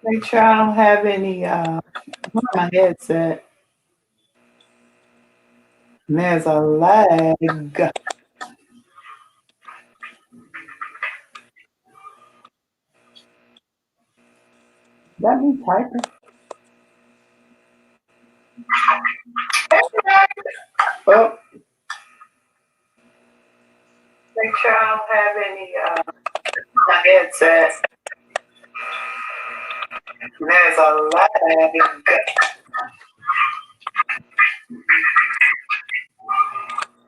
Make sure I don't have any my headset. And there's a lag. That me typing. Oh, make sure I don't have any my headset. And there's a lag.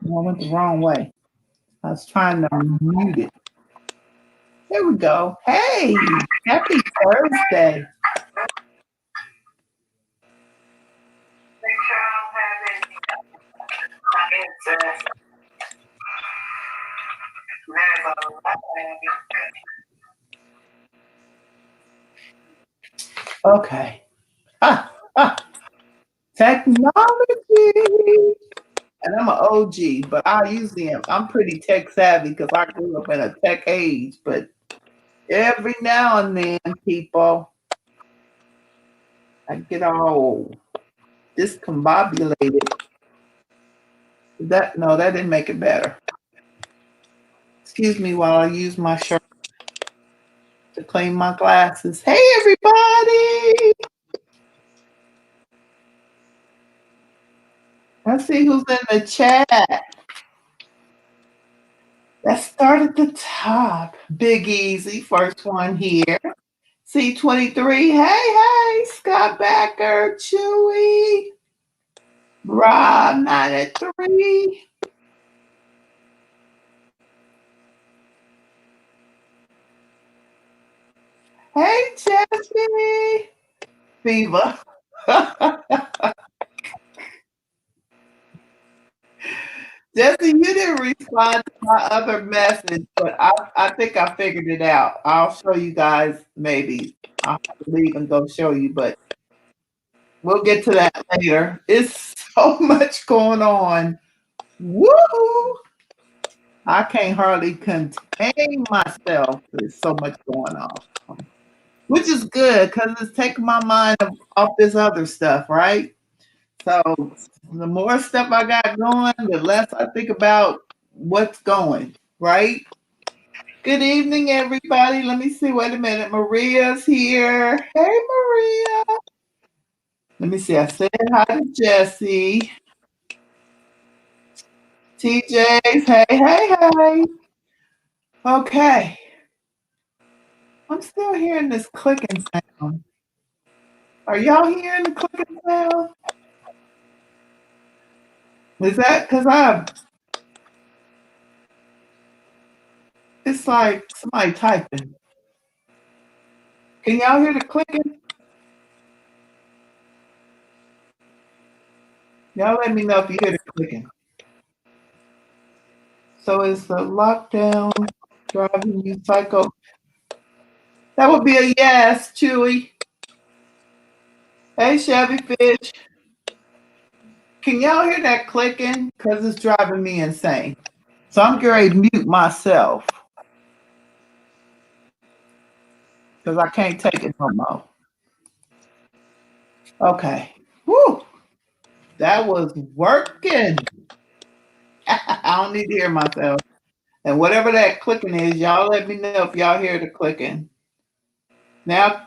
I went the wrong way. I was trying to mute it. There we go. Hey, happy Thursday. Make sure I don't have any my headset. There's a lag. Okay. Ah, ah, technology. And I'm an OG, but I usually am. I'm pretty tech savvy because I grew up in a tech age. But every now and then, people, I get all discombobulated. That no, that didn't make it better. Excuse me while I use my shirt to clean my glasses. Hey, everybody! Let's see who's in the chat. Let's start at the top. Big Easy, first one here. C23, hey, Scott Backer, Chewy, Rob 93. Hey, Jesse, Fever. Jesse, you didn't respond to my other message, but I think I figured it out. I'll show you guys maybe. I'll have to leave and go show you, but we'll get to that later. It's so much going on. Woo! I can't hardly contain myself. There's so much going on, which is good because it's taking my mind off this other stuff, right? So the more stuff I got going, the less I think about what's going, right? Good evening, everybody. Let me see. Wait a minute. Maria's here. Hey, Maria. Let me see. I said hi to Jesse. TJ's. Hey. Okay. I'm still hearing this clicking sound. Are y'all hearing the clicking sound? Is that because it's like somebody typing. Can y'all hear the clicking? Y'all let me know if you hear the clicking. So is the lockdown driving you psycho? That would be a yes, Chewy. Hey, Chevy Fish. Can y'all hear that clicking? Because it's driving me insane. So I'm going to mute myself because I can't take it no more. Okay. Woo. That was working. I don't need to hear myself. And whatever that clicking is, y'all let me know if y'all hear the clicking. Now,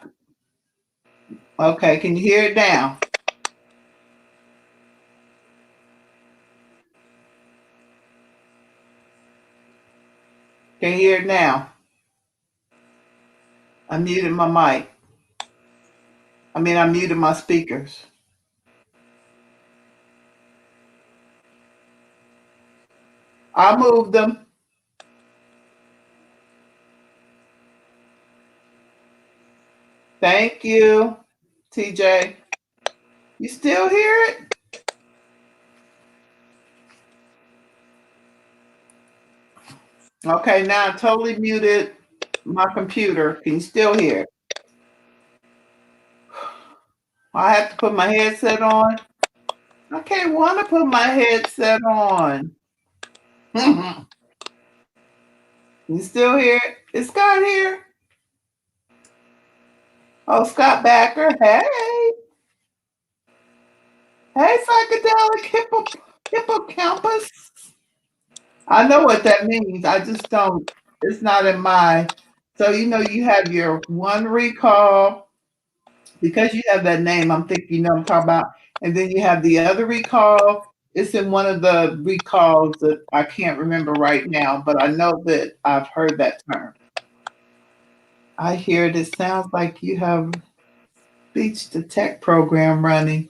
okay, can you hear it now? Can you hear it now? I muted my mic. I muted my speakers. I moved them. Thank you, TJ. You still hear it? Okay, now I totally muted my computer. Can you still hear it? I have to put my headset on. I can't want to put my headset on. You still hear it? Is Scott here? Oh, Scott Backer. Hey, psychedelic hippocampus. I know what that means. I just don't. It's not in my. So you have your one recall because you have that name. I'm thinking I'm talking about, and then you have the other recall. It's in one of the recalls that I can't remember right now, but I know that I've heard that term. I hear it. It sounds like you have speech to tech program running.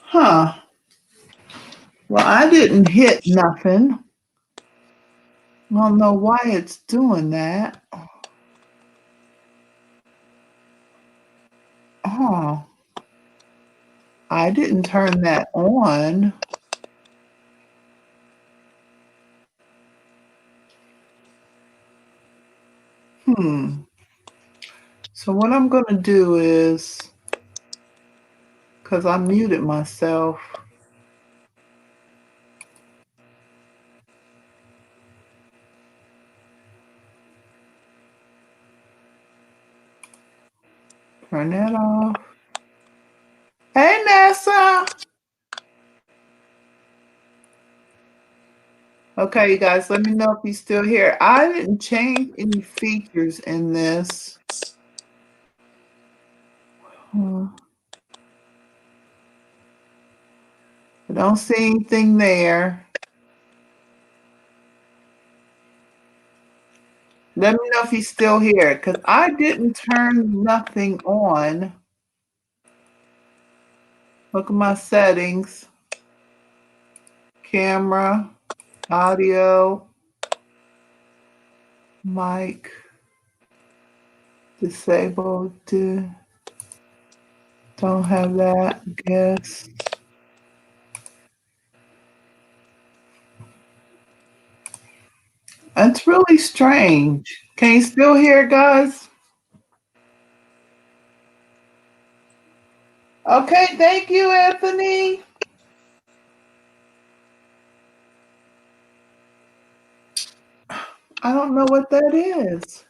Huh. Well, I didn't hit nothing. I don't know why it's doing that. Oh, I didn't turn that on. Hmm. So what I'm going to do is, because I muted myself, turn that off. Hey, Nessa. Okay, you guys, let me know if you're still here. I didn't change any features in this. I don't see anything there. Let me know if he's still here, because I didn't turn nothing on. Look at my settings. Camera, audio, mic, disabled. Don't have that, I guess. That's really strange. Can you still hear, guys? Okay, thank you, Anthony. I don't know what that is.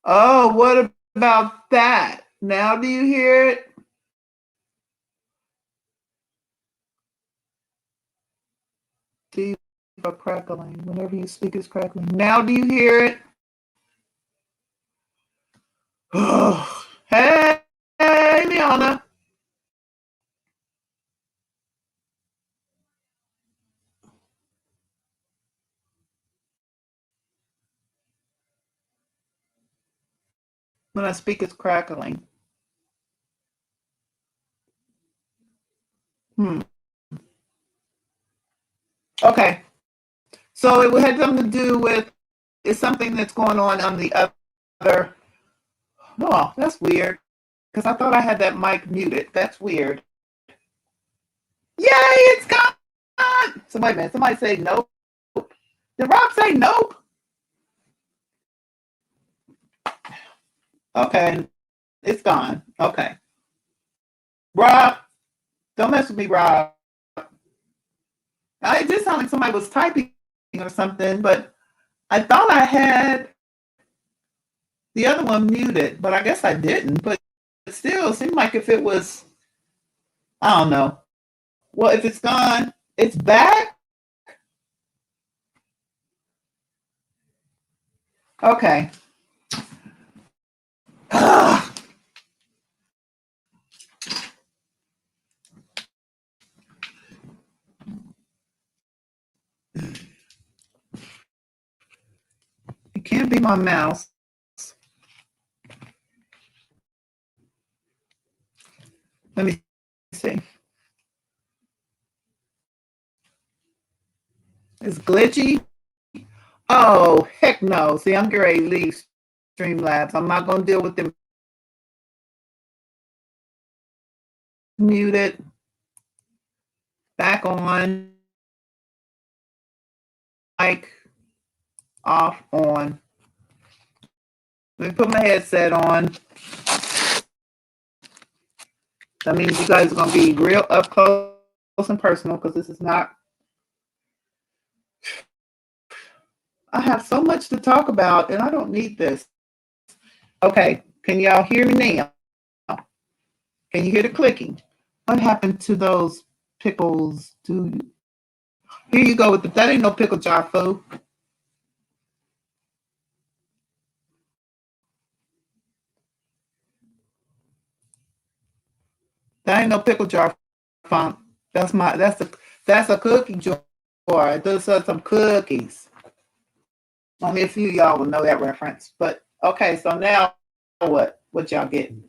Oh, what about that? Now do you hear it? Deep or crackling. Whenever you speak, it's crackling. Now do you hear it? Oh, hey, Liana. When I speak, it's crackling. Hmm. Okay. So it had something to do with it's something that's going on the other. Oh, that's weird. Because I thought I had that mic muted. That's weird. Yay, it's gone. So wait a minute. Somebody say nope. Did Rob say nope? Okay. It's gone. Okay. Rob, don't mess with me, Rob. It just sounded like somebody was typing or something, but I thought I had the other one muted, but I guess I didn't. But it still seemed like if it was, I don't know. Well, if it's gone, it's back. Okay. Ugh. It can't be my mouse. Let me see. It's glitchy. Oh, heck no. See, I'm getting ready to leave Streamlabs. I'm not going to deal with them muted. Back on. Mic off on. Let me put my headset on. That means you guys are going to be real up close and personal because this is not I have so much to talk about, and I don't need this. Okay, can y'all hear me now? Can you hear the clicking? What happened to those pickles? Here you go with that ain't no pickle jar food. That ain't no pickle jar font. That's a cookie jar. Those are some cookies. Only a few of y'all will know that reference. But okay, so now what? What y'all getting?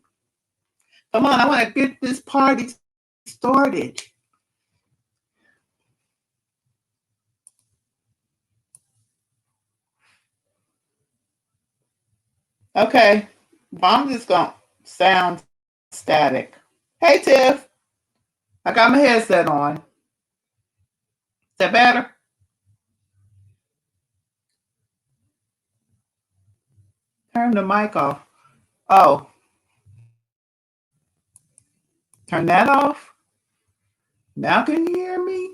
Come on, I want to get this party started. Okay, well, I'm just gonna sound static. Hey Tiff, I got my headset on. Is that better? Turn the mic off. Oh, turn that off. Now can you hear me?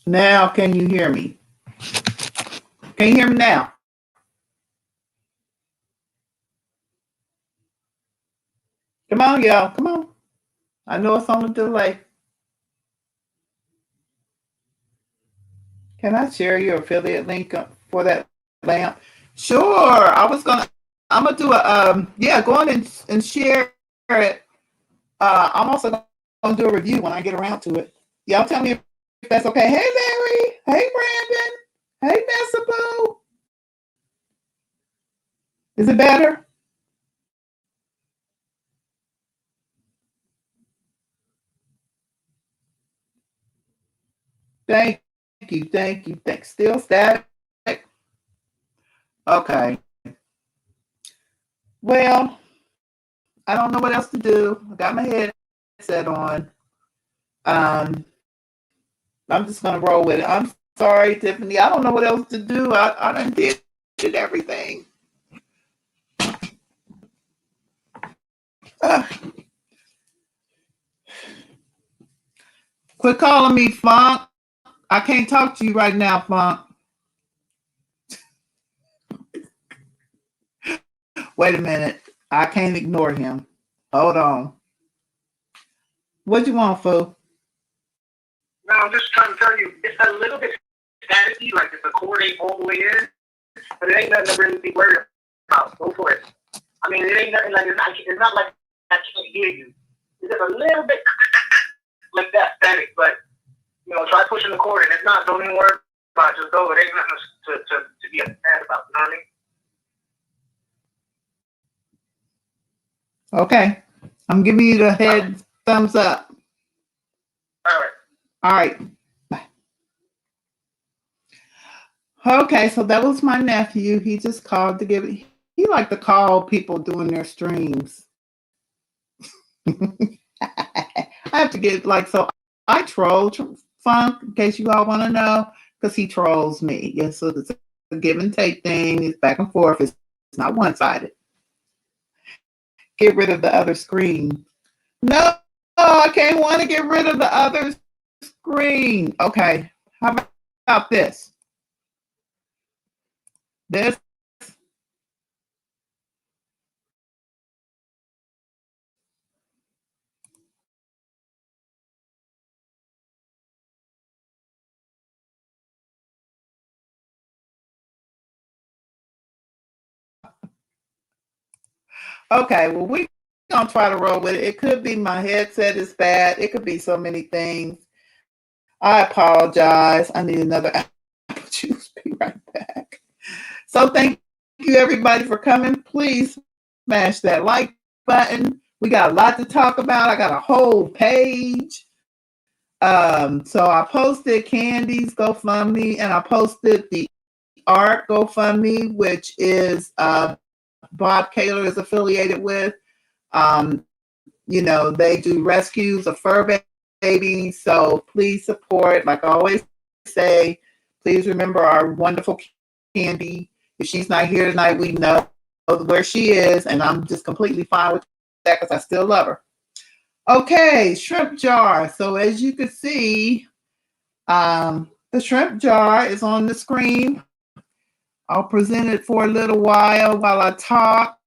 Now can you hear me? Can you hear me now? Come on, y'all. Come on. I know it's on a delay. Can I share your affiliate link for that lamp? Sure. I'm gonna do yeah, go on and share it. I'm also gonna do a review when I get around to it. Y'all tell me if that's okay. Hey Larry. Hey Brandon. Hey Nessabu. Is it better? Thank you. Thank you. Thanks. Still static. Okay. Well, I don't know what else to do. I got my headset on. Um, I'm just gonna roll with it. I'm sorry, Tiffany. I don't know what else to do. I done did everything. Uh, Quit calling me Funk. I can't talk to you right now, Funk. Wait a minute. I can't ignore him. Hold on. What you want, Foo? No, I'm just trying to tell you, it's a little bit staticky, like if the cord ain't all the way in, but it ain't nothing to really be worried about. Go for it. I mean, it ain't nothing like it's not like I can't hear you. It's just a little bit like that static, but try pushing the cord, and if not, don't even worry about it. Just go. It ain't nothing to be upset about. You know what I mean? Okay. I'm giving you the head thumbs up. All right. All right. Bye. Okay, so that was my nephew. He just called to give it. He liked to call people doing their streams. I have to get so I troll Funk, in case you all want to know, because he trolls me. Yes, so it's a give and take thing. It's back and forth. It's not one sided. Get rid of the other screen. No, I can't want to get rid of the other screen. Okay, how about this? This. Okay, well, we're going to try to roll with it. It could be my headset is bad. It could be so many things. I apologize. I need another apple juice. Be right back. So thank you, everybody, for coming. Please smash that like button. We got a lot to talk about. I got a whole page. So I posted Candy's GoFundMe, and I posted the Art GoFundMe, which is Bob Kaler is affiliated with. They do rescues of fur babies. So please support. Like I always say, please remember our wonderful Candy. If she's not here tonight, we know where she is, and I'm just completely fine with that because I still love her. Okay, shrimp jar. So as you can see, The shrimp jar is on the screen. I'll present it for a little while I talk.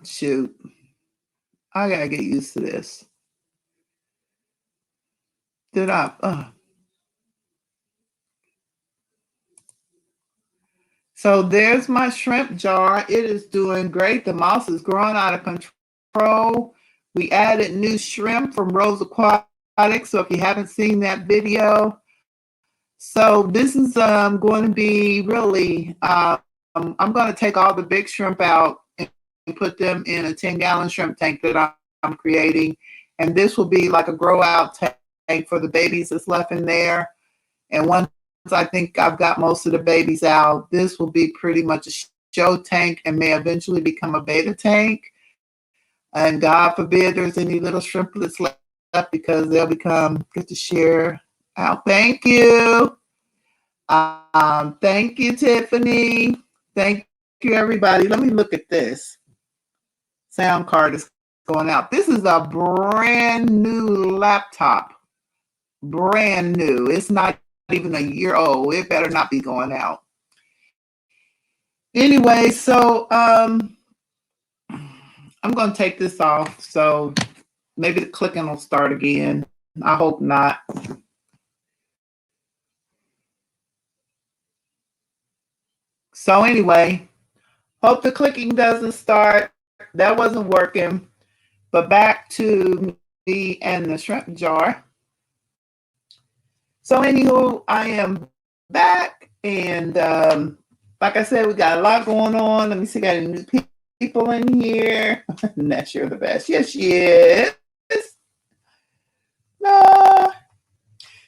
Shoot. I gotta get used to this. Did I? So there's my shrimp jar. It is doing great. The mouse is growing out of control. We added new shrimp from Rose Aquatics. So if you haven't seen that video, so this is going to be really, I'm going to take all the big shrimp out and put them in a 10-gallon shrimp tank that I'm creating. And this will be like a grow out tank for the babies that's left in there. And once I think I've got most of the babies out, this will be pretty much a show tank and may eventually become a beta tank. And God forbid there's any little shrimplets left because they'll become good to share out. Thank you. Thank you, Tiffany. Thank you, everybody. Let me look at this. Sound card is going out. This is a brand new laptop. Brand new. It's not even a year old. It better not be going out. Anyway, so I'm going to take this off. So maybe the clicking will start again. I hope not. So anyway, hope the clicking doesn't start. That wasn't working. But back to me and the shrimp jar. So anywho, I am back. And like I said, we got a lot going on. Let me see, got any new people in here. Ness, you're the best. Yes, she is. No.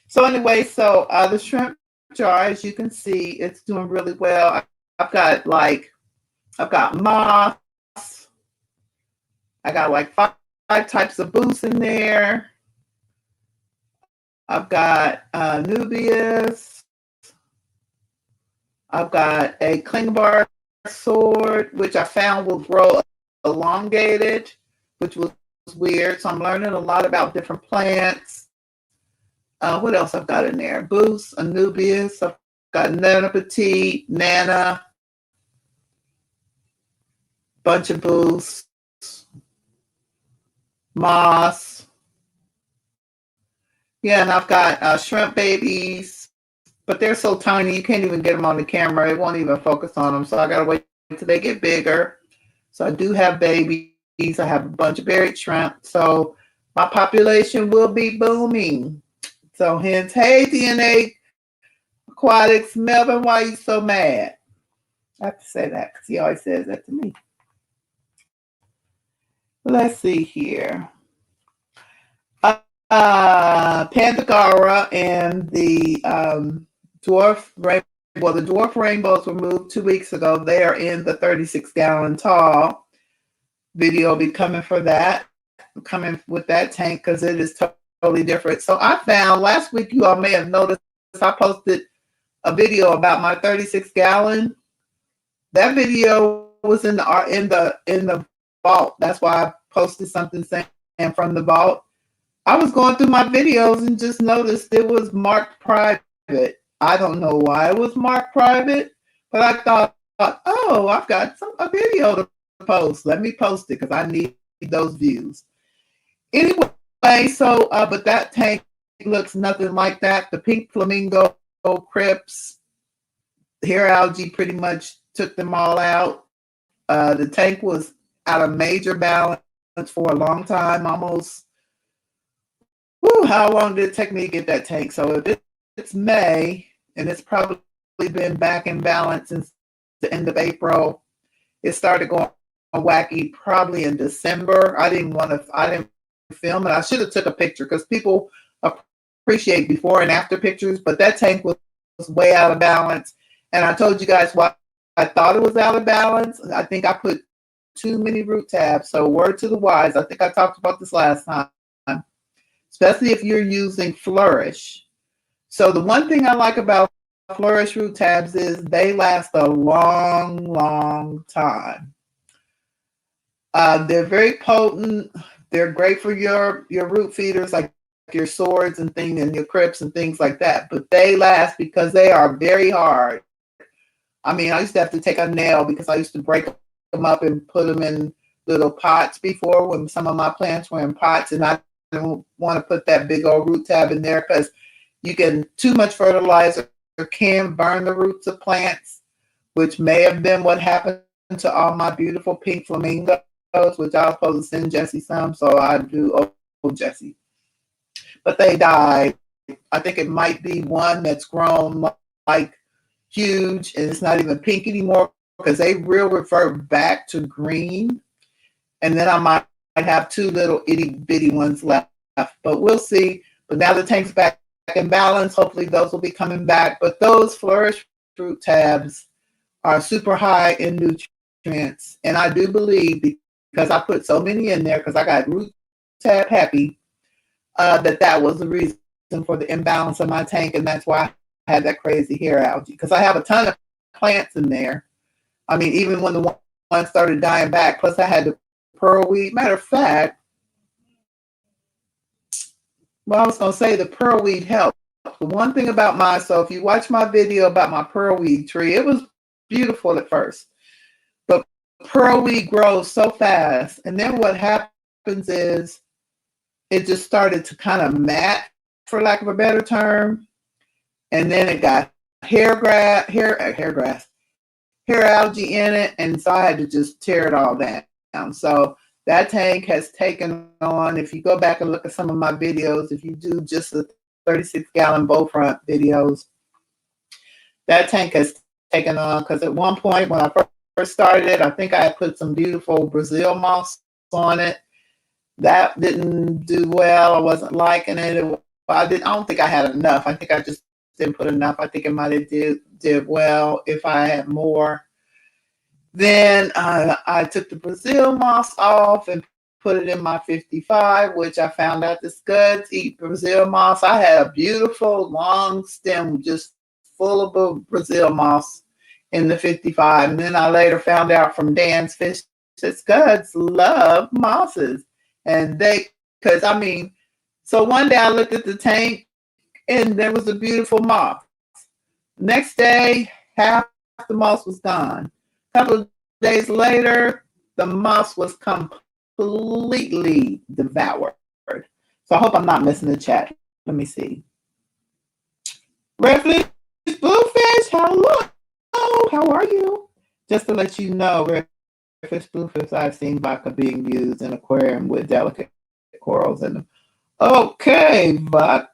So anyway, so the shrimp jar, as you can see, it's doing really well. I've got moss. I got like five types of booths in there. I've got Nubius. I've got a Klingbar sword, which I found will grow elongated, which was weird. So I'm learning a lot about different plants. What else I've got in there? Booths, Anubius. I've got Nana Petite, Nana. Bunch of booths. Moss. Yeah, and I've got shrimp babies, but they're so tiny you can't even get them on the camera. It won't even focus on them. So I gotta wait until they get bigger. So I do have babies. I have a bunch of buried shrimp. So my population will be booming. So hence, hey DNA Aquatics, Melvin, why are you so mad? I have to say that because he always says that to me. Let's see here. Pandagara and the dwarf rainbow. Well, the dwarf rainbows were moved 2 weeks ago. They are in the 36-gallon tall. Video will be coming for that. I'm coming with that tank because it is totally different. So I found last week, you all may have noticed, I posted a video about my 36-gallon. That video was in the vault. That's why I posted something saying from the vault. I was going through my videos and just noticed it was marked private. I don't know why it was marked private, but I thought, oh, I've got a video to post. Let me post it because I need those views. Anyway, so, but that tank looks nothing like that. The pink flamingo crypts, hair algae pretty much took them all out. The tank was out of major balance for a long time, almost. How long did it take me to get that tank? So if it's May, and it's probably been back in balance since the end of April. It started going wacky probably in December. I didn't film it. I should have took a picture because people appreciate before and after pictures, but that tank was way out of balance. And I told you guys why I thought it was out of balance. I think I put too many root tabs. So word to the wise. I think I talked about this last time. Especially if you're using Flourish. So the one thing I like about Flourish root tabs is they last a long, long time. They're very potent. They're great for your root feeders like your swords and things and your crypts and things like that. But they last because they are very hard. I mean, I used to have to take a nail because I used to break them up and put them in little pots before when some of my plants were in pots, and I didn't want to put that big old root tab in there because too much fertilizer can burn the roots of plants, which may have been what happened to all my beautiful pink flamingos, which I was supposed to send Jesse some, so I do owe Jesse. But they died. I think it might be one that's grown like huge and it's not even pink anymore because they will revert back to green. And then I might have two little itty bitty ones left, but we'll see. But now the tank's back in balance. Hopefully those will be coming back. But those flourish fruit tabs are super high in nutrients. And I do believe, because I put so many in there, because I got root tab happy, that was the reason for the imbalance of my tank. And that's why I had that crazy hair algae. Because I have a ton of plants in there. I mean, even when the one started dying back, plus I had the pearl weed. Matter of fact, well, I was going to say the pearl weed helped. The one thing about mine, so if you watch my video about my pearl weed tree, it was beautiful at first. But pearl weed grows so fast. And then what happens is it just started to kind of mat, for lack of a better term. And then it got hair algae in it. And so I had to just tear it all down. So that tank has taken on, if you go back and look at some of my videos, if you do just the 36-gallon bow front videos, that tank has taken on, because at one point when I first started it, I think I had put some beautiful Brazil moss on it. That didn't do well. I wasn't liking it. I don't think I had enough. I think I just didn't put enough. I think it might have did well if I had more. Then I took the Brazil moss off and put it in my 55, which I found out the scuds eat Brazil moss. I had a beautiful long stem just full of Brazil moss in the 55. And then I later found out from Dan's Fish that scuds love mosses. And so one day I looked at the tank and there was a beautiful moss. Next day, half the moss was gone. A couple of days later, the moss was completely devoured. So I hope I'm not missing the chat. Let me see. Redfish Bluefish, hello. How are you? Just to let you know, Redfish Bluefish, I've seen vodka being used in aquarium with delicate corals in them. Okay, vodka.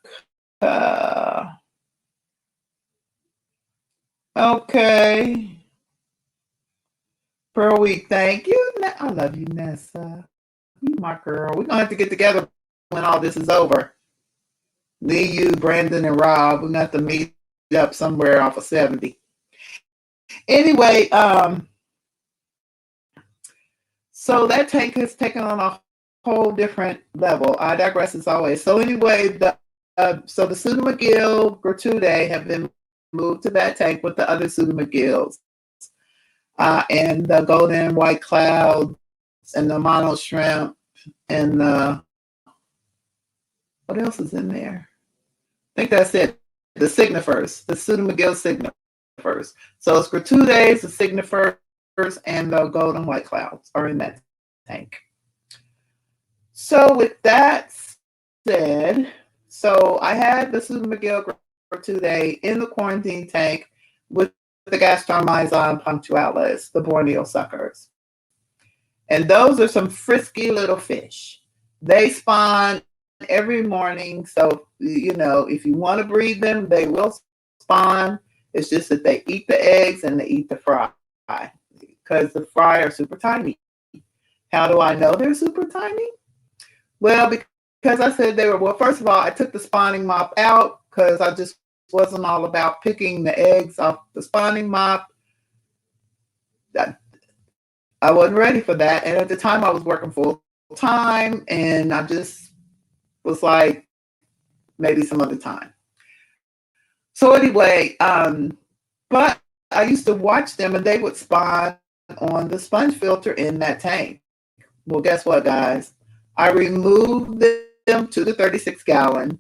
Okay. Pearl Week, thank you. I love you, Nessa. You my girl. We're going to have to get together when all this is over. Me, you, Brandon, and Rob. We're going to have to meet up somewhere off of 70. Anyway, so that tank has taken on a whole different level. I digress as always. So anyway, so the Pseudomcgill gratuitae have been moved to that tank with the other Pseudomcgills. And the golden white clouds and the mono shrimp and what else is in there? I think that's it. The signifers, the Pseudomcgill signifers. So it's gratuitae, the signifers, and the golden white clouds are in that tank. So with that said, so I had the Pseudomcgill gratuitae in the quarantine tank with the Gastromyzon punctualis, the Borneo suckers. And those are some frisky little fish. They spawn every morning. So, if you want to breed them, they will spawn. It's just that they eat the eggs and they eat the fry because the fry are super tiny. How do I know they're super tiny? Well, because I said they were, well, first of all, I took the spawning mop out because I just wasn't all about picking the eggs off the spawning mop. I wasn't ready for that. And at the time I was working full time and I just was like, maybe some other time. So anyway, but I used to watch them and they would spawn on the sponge filter in that tank. Well, guess what, guys? I removed them to the 36 gallon.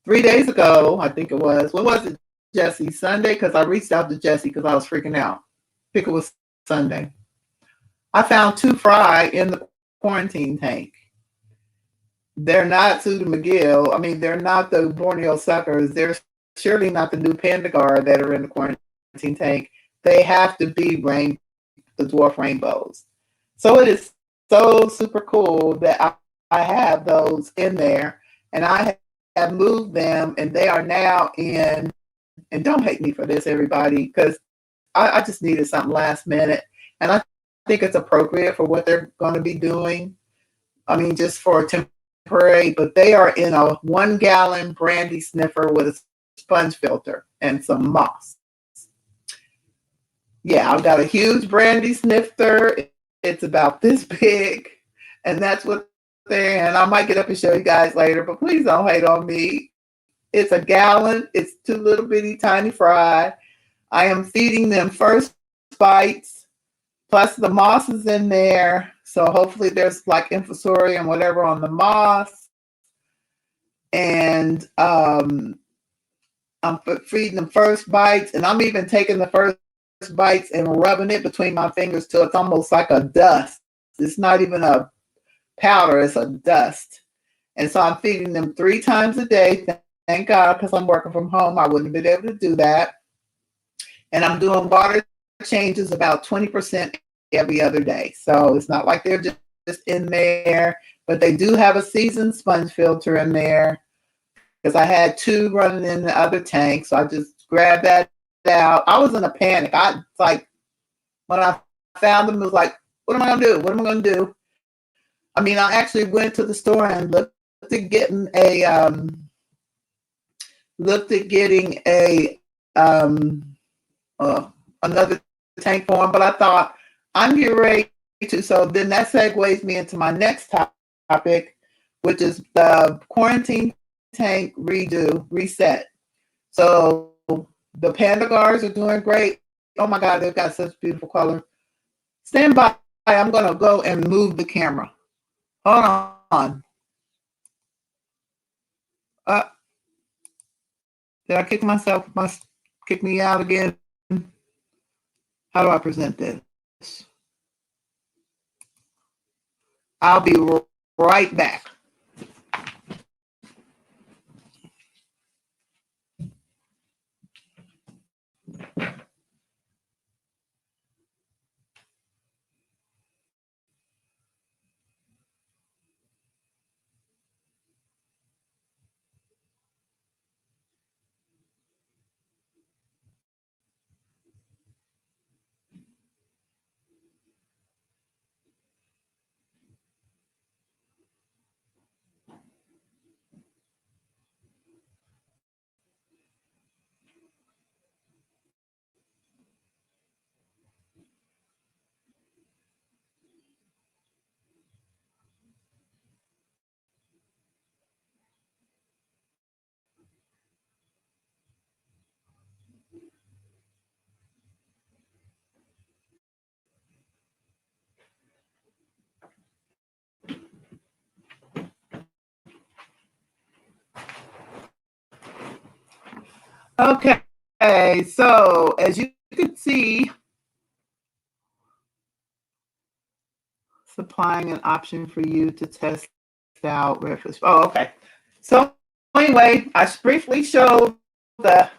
3 days ago, I think it was. When was it, Jesse? Sunday? Because I reached out to Jesse because I was freaking out. I think it was Sunday. I found 2 fry in the quarantine tank. They're not Suda McGill. I mean, they're not the Borneo suckers. They're surely not the new Pandagar that are in the quarantine tank. They have to be the dwarf rainbows. So it is so super cool that I have those in there, and I have moved them, and they are now in. And don't hate me for this, everybody, because I just needed something last minute, and I think it's appropriate for what they're going to be doing. I mean, just for temporary, but they are in a 1 gallon brandy sniffer with a sponge filter and some moss. Yeah, I've got a huge brandy snifter. It's about this big, and that's what they're in. I might get up and show you guys later, but please don't hate on me. It's a gallon. It's 2 little bitty tiny fry. I am feeding them first bites, plus the moss is in there. So hopefully there's like infusory and whatever on the moss. And I'm feeding them first bites, and I'm even taking the first bites and rubbing it between my fingers till it's almost like a dust. It's not even a powder, it's a dust. And so I'm feeding them 3 times a day. Thank God, because I'm working from home. I wouldn't have been able to do that. And I'm doing water changes about 20% every other day. So it's not like they're just in there, but they do have a seasoned sponge filter in there because I had 2 running in the other tank. So I just grabbed that out. I was in a panic. When I found them, it was like, what am I going to do? What am I going to do? I mean, I actually went to the store and looked at getting another tank for them, but I thought I'm getting ready to. So then that segues me into my next topic, which is the quarantine tank reset. So the Pandagars are doing great. Oh my God, they've got such beautiful color. Stand by. I'm going to go and move the camera. Hold on. Did I kick myself? Must kick me out again. How do I present this? I'll be right back. Okay, so as you can see, supplying an option for you to test out Redfish. Oh, okay. So anyway, I briefly showed the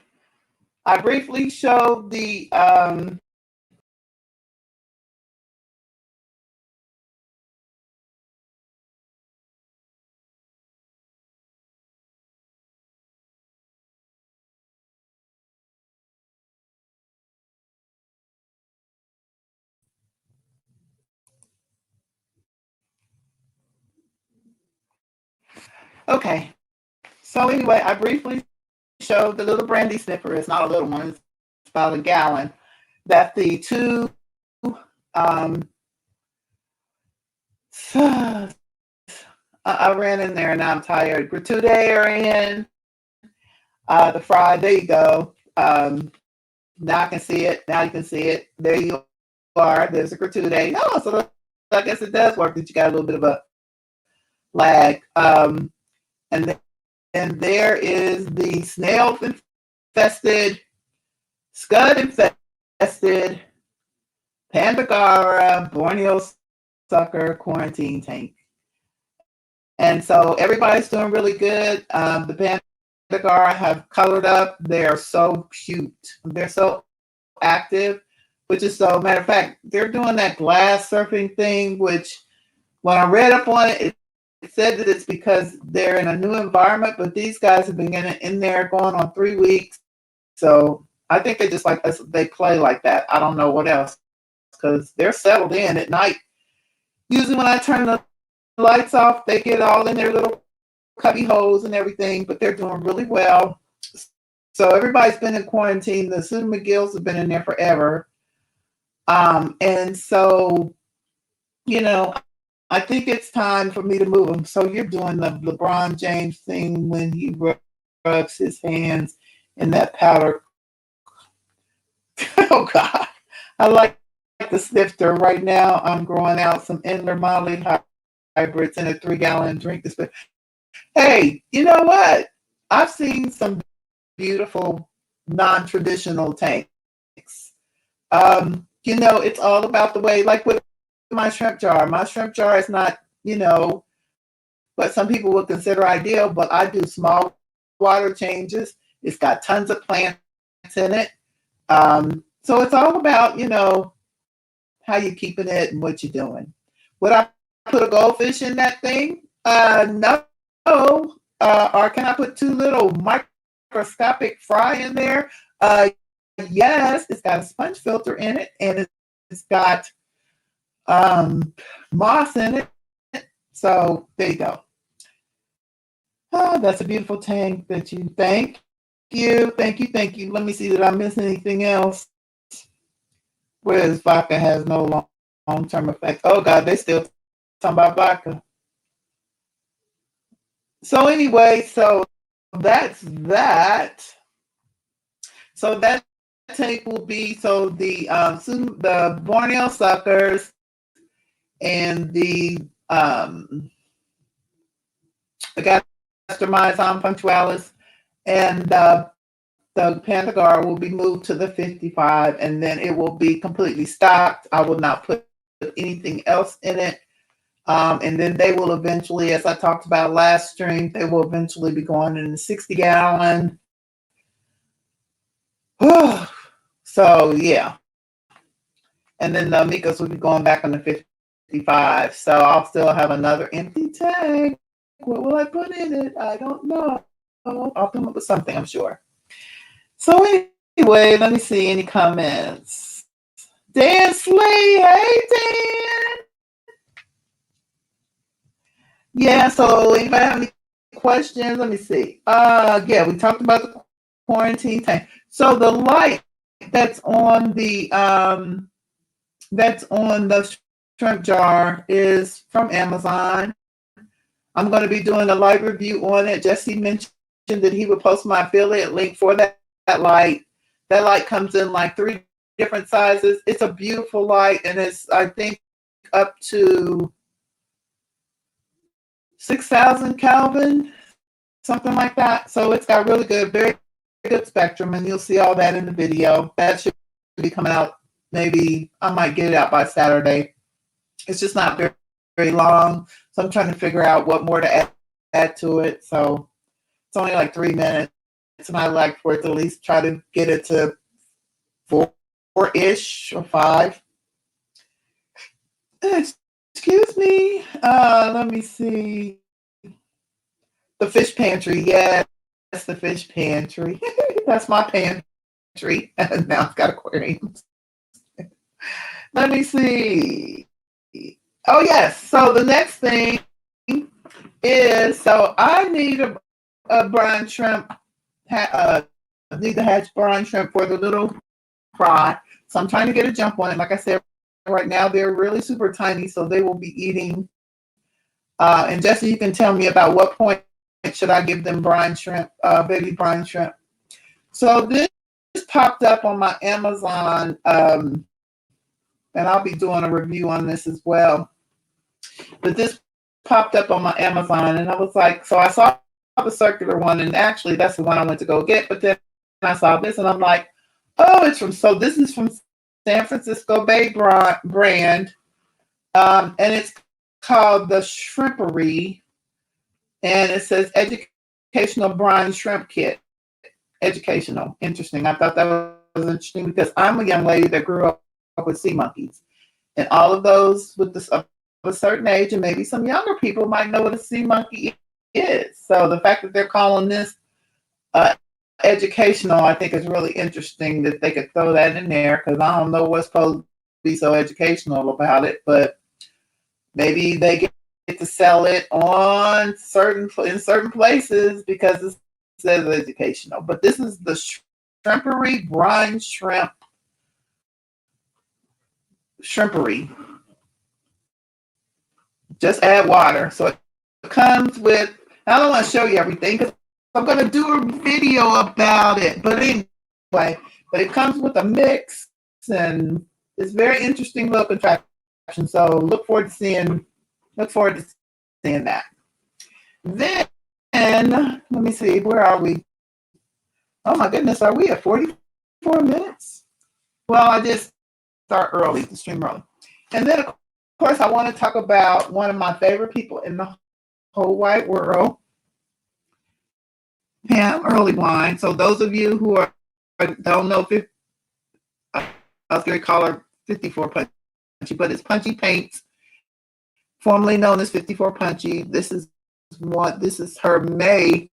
okay. So anyway, I briefly showed the little brandy sniffer. It's not a little one, it's about a gallon. That the 2 I ran in there and now I'm tired. Gratuite are in. The fry, there you go. Now I can see it. Now you can see it. There you are. There's a gratuite. No, so I guess it does work that you got a little bit of a lag. And then there is the snail infested, scud infested, Pandagara, Borneo sucker quarantine tank. And so everybody's doing really good. The Pandagara have colored up. They are so cute. They're so active, which is so, matter of fact, they're doing that glass surfing thing, which when I read up on it, it said that it's because they're in a new environment, but these guys have been in there going on 3 weeks. So I think they just like us, they play like that. I don't know what else, because they're settled in at night. Usually when I turn the lights off, they get all in their little cubby holes and everything, but they're doing really well. So everybody's been in quarantine. The Susan McGills have been in there forever. And so, you know, I think it's time for me to move them. So you're doing the LeBron James thing when he rubs his hands in that powder. Oh God, I like the snifter right now. I'm growing out some Endler Molly hybrids in a 3-gallon drink. Hey, you know what? I've seen some beautiful non-traditional tanks. It's all about the way, like with my shrimp jar. My shrimp jar is not, what some people would consider ideal, but I do small water changes. It's got tons of plants in it. So it's all about, how you're keeping it and what you're doing. Would I put a goldfish in that thing? No. Or can I put 2 little microscopic fry in there? Yes, it's got a sponge filter in it, and it's got moss in it. So there you go. Oh, that's a beautiful tank that you thank you. Let me see, did I miss anything else? Whereas vodka has no long-term effect. Oh God, they still talking about vodka. So anyway, so that's that. So that tank will be the Borneo suckers and the Gastromyzon punctualis and the Pandagar will be moved to the 55, and then it will be completely stocked. I will not put anything else in it. And then they will eventually, as I talked about last stream, they will eventually be going in the 60-gallon. So yeah. And then the Amicos will be going back on the 55. So I'll still have another empty tank. What will I put in it? I don't know. I'll come up with something, I'm sure. So anyway, let me see any comments. Dan Slee, hey Dan. Yeah, so anybody have any questions? Let me see. Yeah, we talked about the quarantine tank. So the light that's on the shrimp jar is from Amazon. I'm going to be doing a light review on it. Jesse mentioned that he would post my affiliate link for that light. That light comes in like 3 different sizes. It's a beautiful light, and it's, I think, up to 6,000 Kelvin, something like that. So it's got really very good spectrum, and you'll see all that in the video. That should be coming out. Maybe I might get it out by Saturday. It's just not very long, so I'm trying to figure out what more to add to it. So it's only like 3 minutes, and I like for it to at least try to get it to 4-ish or 5. Excuse me. Let me see. The Fish Pantry. Yes, the Fish Pantry. That's my pantry. Now I've got aquariums. Let me see. Oh, yes. So the next thing is, so I need a brine shrimp. Need to hatch brine shrimp for the little fry. So I'm trying to get a jump on it. Like I said, right now they're really super tiny, so they will be eating. And Jesse, you can tell me about what point should I give them brine shrimp, baby brine shrimp. So this popped up on my Amazon, and I'll be doing a review on this as well. But this popped up on my Amazon, and I was like, so I saw the circular one, and actually that's the one I went to go get. But then I saw this, and I'm like, oh, this is from San Francisco Bay brand, and it's called the Shrimpery, and it says educational brine shrimp kit. Educational, interesting. I thought that was interesting because I'm a young lady that grew up with sea monkeys, and all of those with this of a certain age, and maybe some younger people might know what a sea monkey is. So the fact that they're calling this educational, I think is really interesting that they could throw that in there because I don't know what's supposed to be so educational about it, but maybe they get to sell it in certain places because it says educational. But this is the Shrimpery brine shrimpery. Just add water. So it comes with, I don't want to show you everything because I'm going to do a video about it. But anyway, but it comes with a mix and it's very interesting little contraption. So look forward to seeing that. Then, let me see, where are we? Oh my goodness, are we at 44 minutes? Well, I did start early, the stream early. And then, of course, I want to talk about one of my favorite people in the whole wide world, Pam Early Wine. So those of you who don't know, I was going to call her 54 Punchy, but it's Punchy Paints, formerly known as 54 Punchy. This is her May.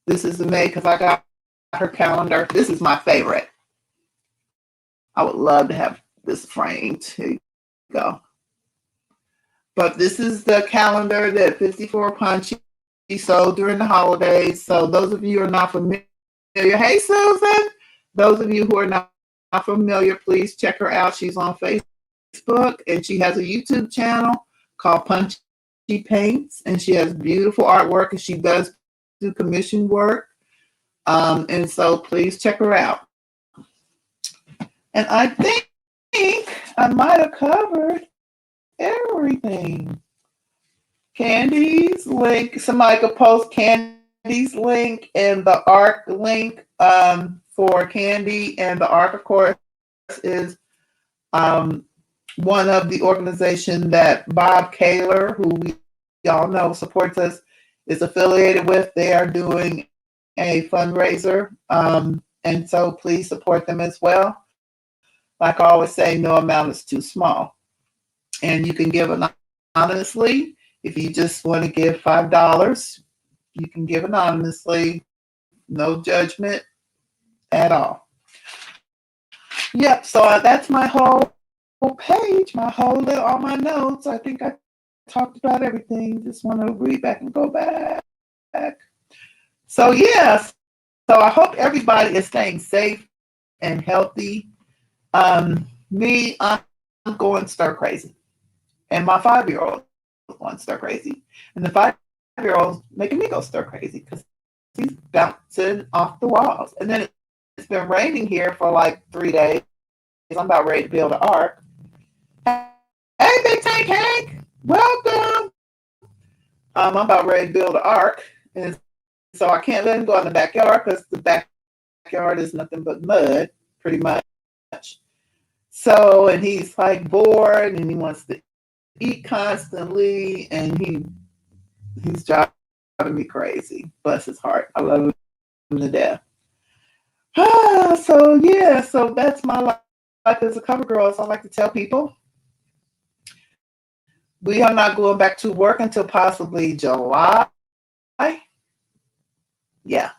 This is the May because I got her calendar. This is my favorite. I would love to have this framed. Here you go. But this is the calendar that 54 Punchy sold during the holidays. So those of you who are not familiar, hey Susan, those of you who are not familiar, please check her out. She's on Facebook and she has a YouTube channel called Punchy Paints, and she has beautiful artwork and she does do commission work. And so please check her out. And I think I might have covered everything. Candy's link, somebody could post Candy's link and the ARC link for Candy. And the ARC, of course, is one of the organization that Bob Kaler, who we all know supports us, is affiliated with. They are doing a fundraiser. And so please support them as well. Like I always say, no amount is too small. And you can give anonymously. If you just want to give $5, you can give anonymously. No judgment at all. Yep, so that's my whole page, all my notes. I think I talked about everything. Just want to read back and go back. So yes, so I hope everybody is staying safe and healthy. I'm going stir crazy. And my 5-year-old is going stir crazy. And the 5-year-old's making me go stir crazy because he's bouncing off the walls. And then it's been raining here for like 3 days. I'm about ready to build an ark. Hey, Big Tank Hank, welcome. I'm about ready to build an ark. And so I can't let him go in the backyard because the backyard is nothing but mud, pretty much. So, and he's like bored and he wants to eat constantly and he's driving me crazy. Bless his heart. I love him to death. So yeah, so that's my life as a cover girl. So I like to tell people we are not going back to work until possibly July. Yeah.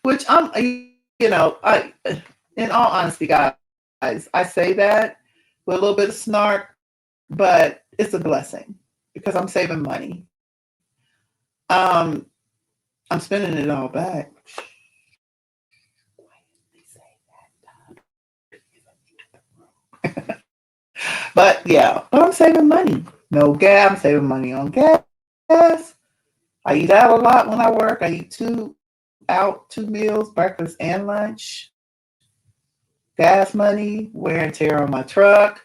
Which in all honesty, guys, I say that with a little bit of snark, but it's a blessing because I'm saving money. I'm spending it all back. But yeah, I'm saving money. No gas. I'm saving money on gas. I eat out a lot when I work. I eat two meals, breakfast and lunch. Gas money, wear and tear on my truck.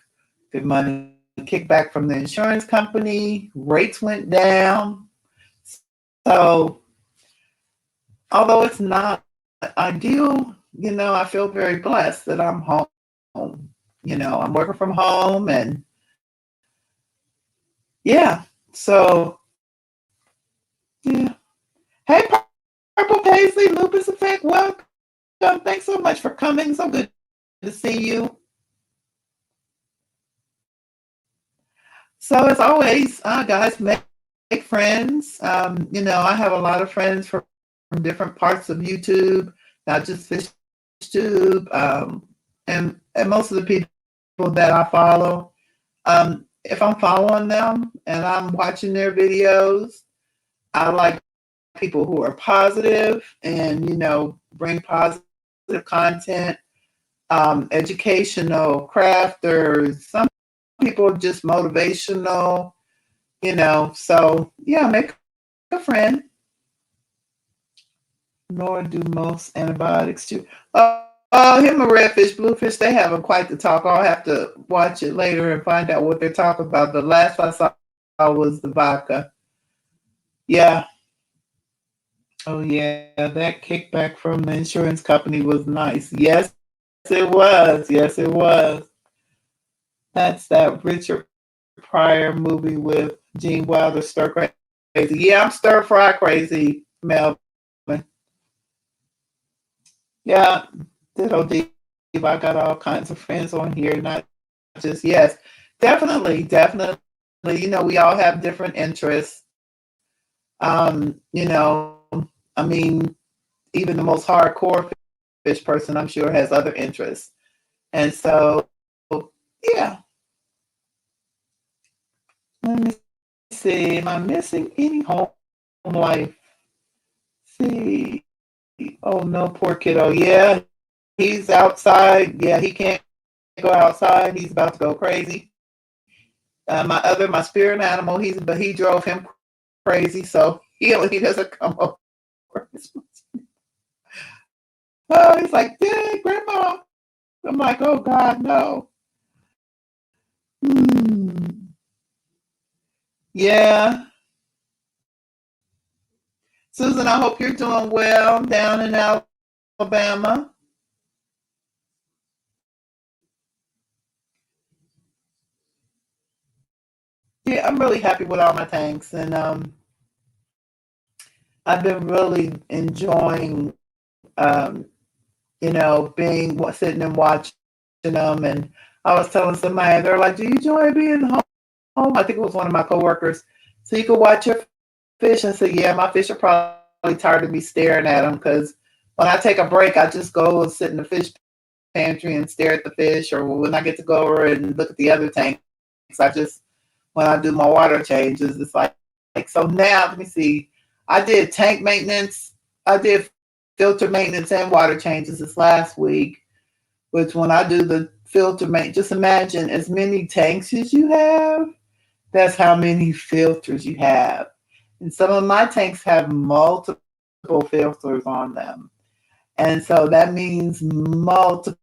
Good money kickback from the insurance company. Rates went down. So although it's not ideal, I feel very blessed that I'm home. I'm working from home and yeah. So yeah. Hey, Purple Paisley, Lupus Effect, welcome. Thanks so much for coming. So good to see you. So as always, guys, make friends. I have a lot of friends from different parts of YouTube, not just FishTube, and most of the people that I follow. If I'm following them and I'm watching their videos, I like people who are positive and bring positive content, educational, crafters. Some people just motivational. So yeah, make a friend. Nor do most antibiotics too. Him a redfish, bluefish, they haven't quite the talk. I'll have to watch it later and find out what they're talking about. The last I saw was the vodka. Yeah. Oh yeah, that kickback from the insurance company was nice. Yes, it was. Yes, it was. That's that Richard Pryor movie with Gene Wilder, Stir Crazy. Yeah, I'm stir fry crazy, Melvin. Yeah, ditto deep. I got all kinds of friends on here, not just yes. Definitely, definitely. We all have different interests. I mean, even the most hardcore fish person, I'm sure, has other interests. And so, yeah. Let me see. Am I missing any home life? See. Oh no, poor kiddo. Yeah, he's outside. Yeah, he can't go outside. He's about to go crazy. My spirit animal, but he drove him crazy, so he doesn't come over. Oh, he's like, "Dang, Grandma." I'm like, "Oh God, no." Hmm. Yeah, Susan, I hope you're doing well down in Alabama. Yeah, I'm really happy with all my tanks, and I've been really enjoying, um, being sitting and watching them. And I was telling somebody, they're like, "Do you enjoy being home?" I think it was one of my coworkers. So you can watch your fish. I said, "Yeah, my fish are probably tired of me staring at them because when I take a break, I just go and sit in the fish pantry and stare at the fish. Or when I get to go over and look at the other tanks, I just when I do my water changes, it's like so now. Let me see. I did tank maintenance. I did filter maintenance and water changes this last week. Which when I do the filter maintenance, just imagine as many tanks as you have. That's how many filters you have. And some of my tanks have multiple filters on them. And so that means multiple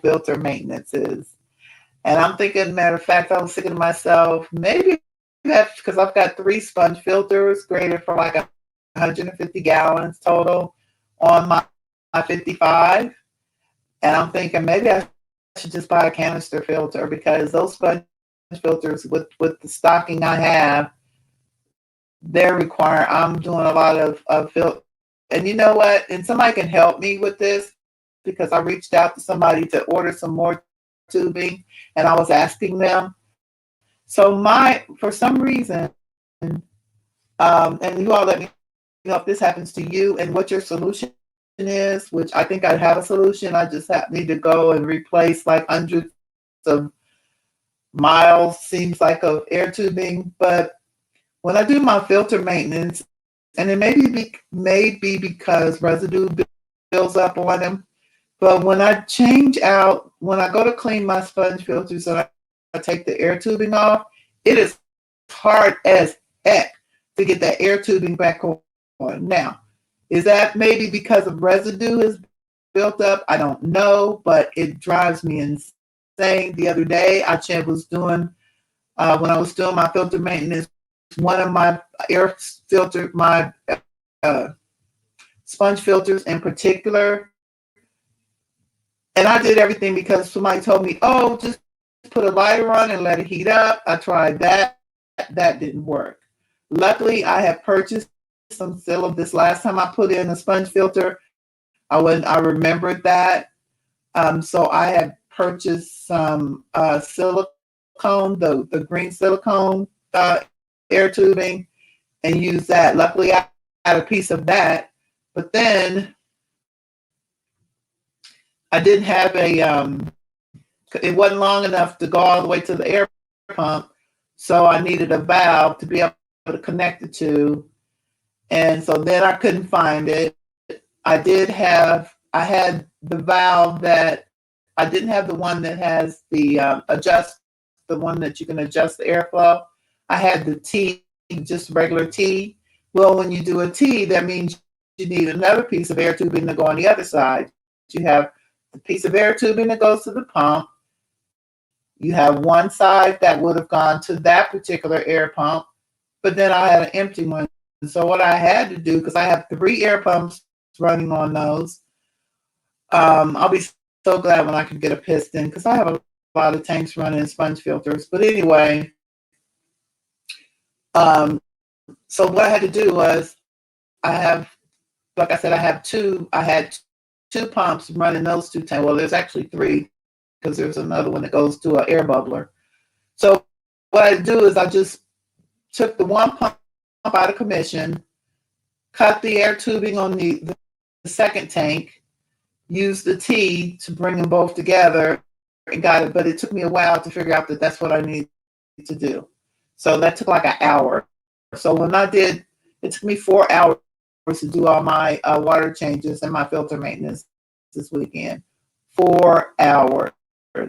filter maintenances. And I'm thinking, matter of fact, I was thinking to myself, maybe that's because I've got 3 sponge filters graded for like 150 gallons total on my 55. And I'm thinking maybe I should just buy a canister filter because those sponge filters with the stocking I have, I'm doing a lot of filter. And you know what? And somebody can help me with this because I reached out to somebody to order some more tubing and I was asking them. So for some reason, and you all let me know if this happens to you and what your solution is, which I think I have a solution. I just need to go and replace like hundreds of miles, seems like, of air tubing. But when I do my filter maintenance, and it may be because residue builds up on them, but when I go to clean my sponge filters and I take the air tubing off, it is hard as heck to get that air tubing back on. Now, is that maybe because of residue is built up? I don't know, but it drives me insane. The other day, I was doing when I was doing my filter maintenance, one of my air filter, my uh, sponge filters in particular, and I did everything because somebody told me, oh, just put a lighter on and let it heat up. I tried that. That didn't work. Luckily, I had purchased some Zilla this last time I put in a sponge filter. I remembered that. So I had purchased some silicone, the green silicone air tubing, and used that. Luckily, I had a piece of that, but then I didn't have it wasn't long enough to go all the way to the air pump, so I needed a valve to be able to connect the two, and so then I couldn't find it. I had the valve that I didn't have the one that has the the one that you can adjust the airflow. I had the T, just regular T. Well, when you do a T, that means you need another piece of air tubing to go on the other side. You have the piece of air tubing that goes to the pump. You have one side that would have gone to that particular air pump, but then I had an empty one. So what I had to do, because I have 3 air pumps running on those, I'll be so glad when I can get a piston because I have a lot of tanks running sponge filters. But anyway, um, so what I had to do was I have, like I said, I had 2 pumps running those 2 tanks. Well, there's actually 3 because there's another one that goes to an air bubbler. So what I do is I just took the one pump out of commission, cut the air tubing on the second tank, used the T to bring them both together and got it. But it took me a while to figure out that that's what I needed to do. So that took like an hour. So when I did, it took me 4 hours to do all my water changes and my filter maintenance this weekend. 4 hours.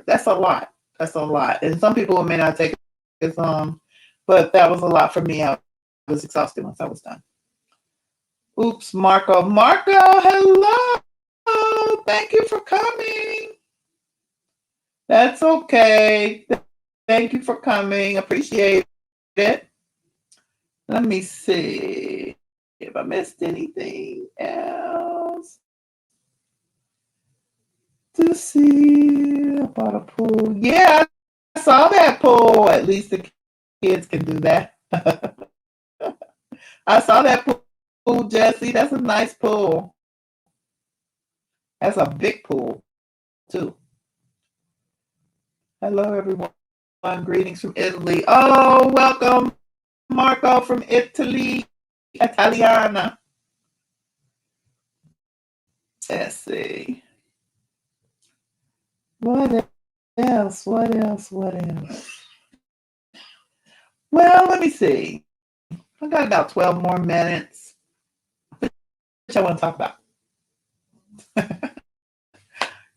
That's a lot. That's a lot. And some people may not take it as long, but that was a lot for me. I was exhausted once I was done. Oops, Marco. Marco, hello. Thank you for coming. That's okay. Thank you for coming. Appreciate it. Let me see if I missed anything else to see about a pool. Yeah, I saw that pool. At least the kids can do that. I saw that pool, Jesse. That's a nice pool. That's a big pool, too. Hello, everyone. Greetings from Italy. Oh, welcome, Marco from Italy. Italiana. Let's see. What else? What else? What else? Well, let me see. I got about 12 more minutes. Which I want to talk about.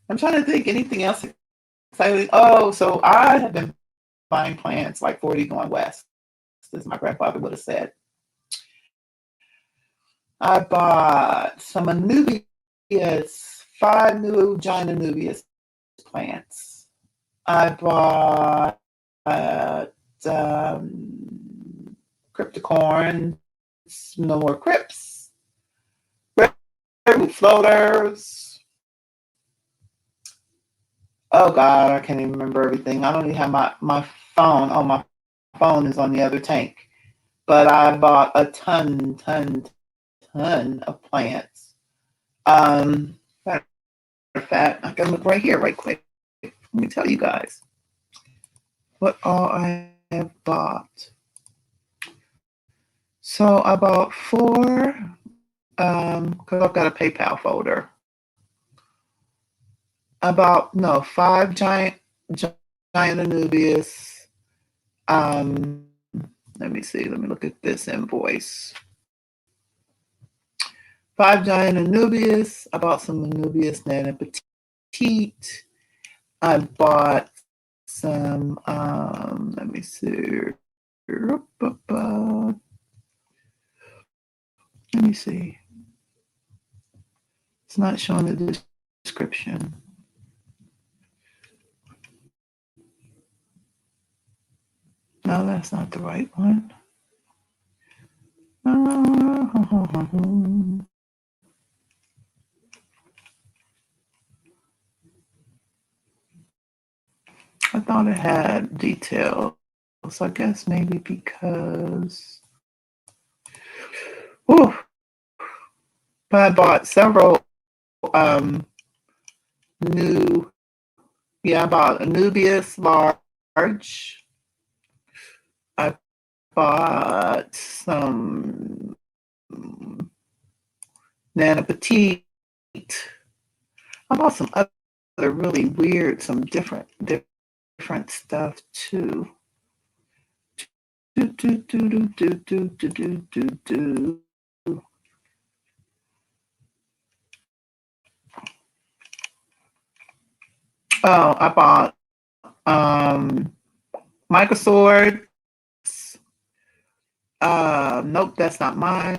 I'm trying to think anything else exciting. Oh, so I have been buying plants like 40 going west, as my grandfather would have said. I bought some Anubias, 5 new giant Anubias plants. I bought cryptocorns, no more crypts, floaters. Oh God, I can't even remember everything. I don't even have my phone. Oh, my phone is on the other tank. But I bought a ton of plants. Matter of fact, I can look right here, right quick. Let me tell you guys what all I have bought. So I bought 4, because I've got a PayPal folder. I bought 5 giant Anubias. Let me see. Let me look at this invoice. 5 giant Anubias. I bought some Anubias Nana Petite. I bought some, let me see. Let me see. It's not showing the description. No, that's not the right one. I thought it had details. I guess maybe because. Whew, but I bought several new. Yeah, I bought a Nubius large. I bought some Nana Petite. I bought some other really weird, some different stuff too. Oh, I bought Microsword. Nope, that's not mine.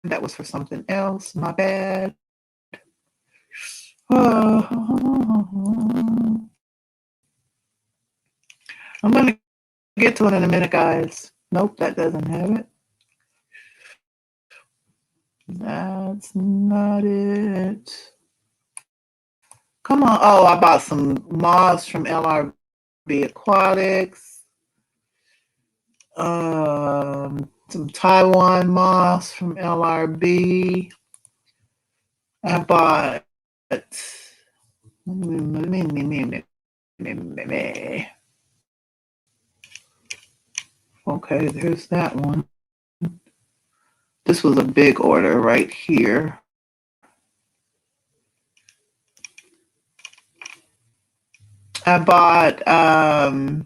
That was for something else. My bad. I'm gonna get to it in a minute, guys. Nope, that doesn't have it. That's not it. Come on. Oh, I bought some moths from LRB Aquatics. Some Taiwan moths from LRB. I bought. Okay, there's that one. This was a big order right here. I bought a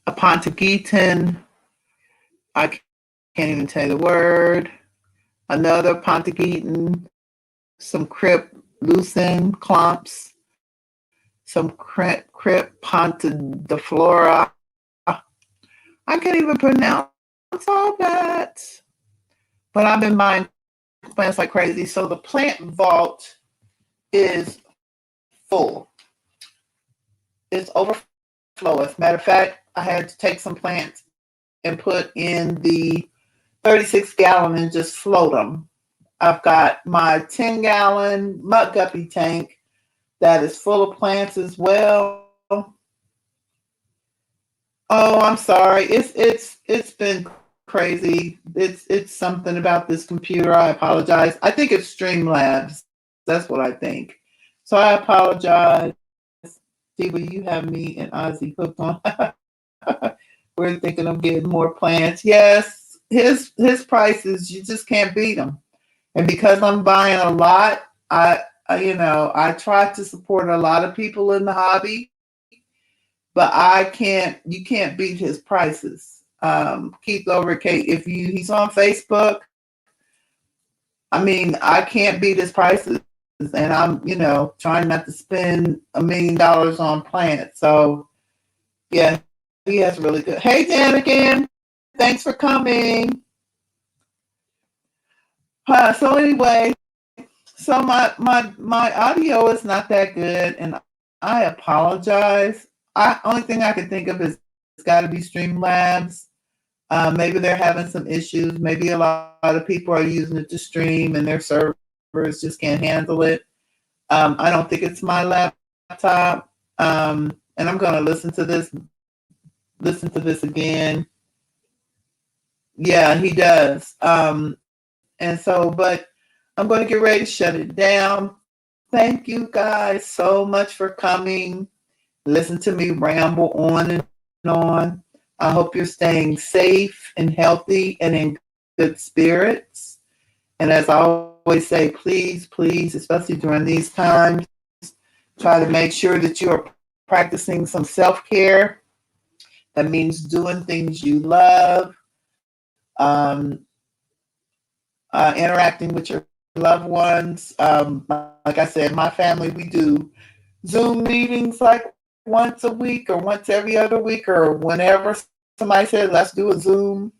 Pontageeton. I can't even tell you the word. Another Pontageeton. Some Crip Lucin clumps. Some Crip Pontidiflora. I can't even pronounce all that. But I've been buying plants like crazy. So the plant vault is full. It's overflow. As a matter of fact, I had to take some plants and put in the 36-gallon and just float them. I've got my 10-gallon mud guppy tank that is full of plants as well. Oh, I'm sorry. It's been crazy. It's something about this computer. I apologize. I think it's Streamlabs. That's what I think. So I apologize. Diva, you have me and Ozzy hooked on. We're thinking of getting more plants. Yes, his prices, you just can't beat them. And because I'm buying a lot, I try to support a lot of people in the hobby, but you can't beat his prices. Keith Overcate, he's on Facebook, I mean, I can't beat his prices. And I'm, trying not to spend $1 million on plants. So yeah, he has really good. Hey, Dan again. Thanks for coming. So anyway, so my audio is not that good, and I apologize. Only thing I can think of is it's got to be Streamlabs. Maybe they're having some issues. Maybe a lot of people are using it to stream, and their servers just can't handle it. I don't think it's my laptop. And I'm going to listen to this again. Yeah, he does. And so, but I'm going to get ready to shut it down. Thank you guys so much for coming. Listen to me ramble on and on. I hope you're staying safe and healthy and in good spirits. And as I always say, please, especially during these times, try to make sure that you are practicing some self-care. That means doing things you love, interacting with your loved ones. Like I said, my family, we do Zoom meetings like once a week or once every other week or whenever somebody says, let's do a Zoom.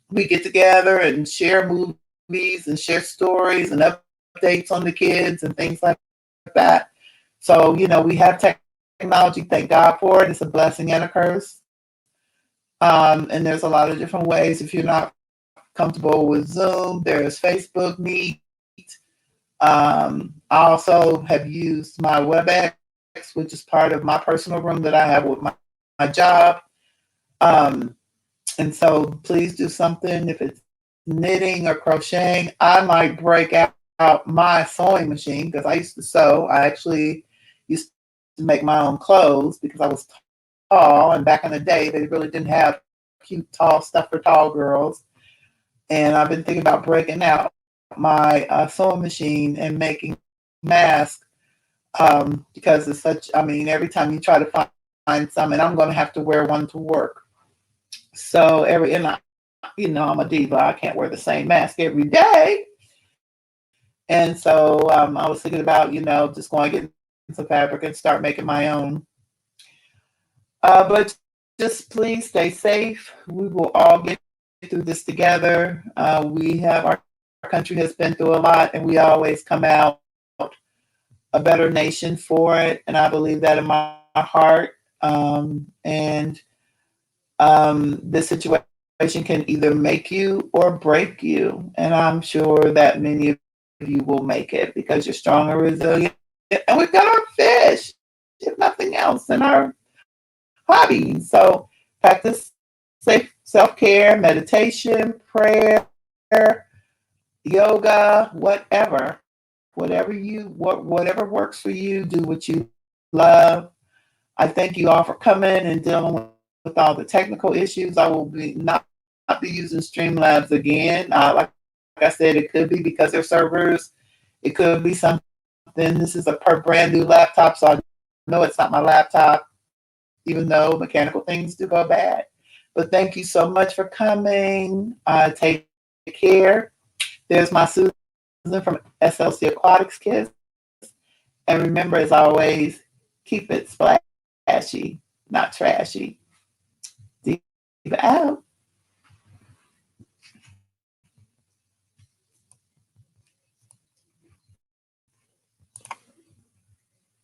We get together and share movies and share stories and updates on the kids and things like that. So, we have technology, thank God for it. It's a blessing and a curse. And there's a lot of different ways. If you're not comfortable with Zoom, there's Facebook Meet. I also have used my WebEx, which is part of my personal room that I have with my job. Um, and so please do something. If it's knitting or crocheting, I might break out my sewing machine because I used to sew. I actually used to make my own clothes because I was tall. And back in the day, they really didn't have cute, tall stuff for tall girls. And I've been thinking about breaking out my sewing machine and making masks because it's such, I mean, every time you try to find some, and I'm going to have to wear one to work. So I'm a diva. I can't wear the same mask every day. And so I was thinking about, just going to get some fabric and start making my own. But just please stay safe. We will all get through this together. Our country has been through a lot, and we always come out a better nation for it. And I believe that in my heart. And this situation can either make you or break you. And I'm sure that many of you will make it because you're strong and resilient. And we've got our fish, if nothing else, and our hobbies. So practice safe self-care, meditation, prayer, yoga, whatever works for you. Do what you love. I thank you all for coming and dealing with all the technical issues. I will not be using Streamlabs again. Like I said, it could be because they're servers. It could be something. This is a brand new laptop, so I know it's not my laptop, even though mechanical things do go bad. But thank you so much for coming. Take care. There's my Susan from SLC Aquatics Kids. And remember, as always, keep it splashy, not trashy. Diva out.